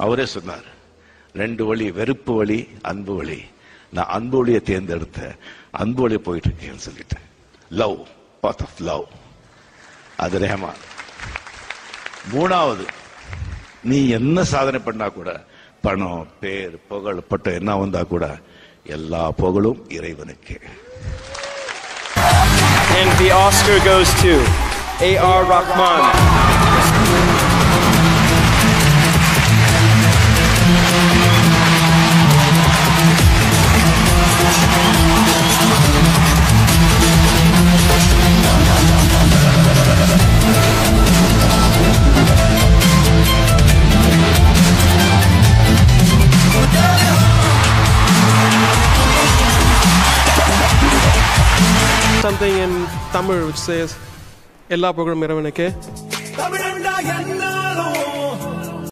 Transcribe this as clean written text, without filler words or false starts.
அவரே சொன்னார், 2 வழி, வெறுப்பு வழி, அன்பு வழி. நான் அன்பு வழியை தேர்ந்தெடுத்த, அன்பு வழியை போயிட்டு இருக்கேன்னு சொல்லிட்டேன். Love, path of love. அது ரஹ்மான். 3வது, நீ என்ன சாதனை பண்ணா கூட, பணம், பேர், புகழ், பட்டம் என்ன வந்தா கூட, எல்லா புகழும் இறைவனுக்கு. And the Oscar goes to A.R. Rahman. Something in Tamil which says, "Ella pugalam iravanukku."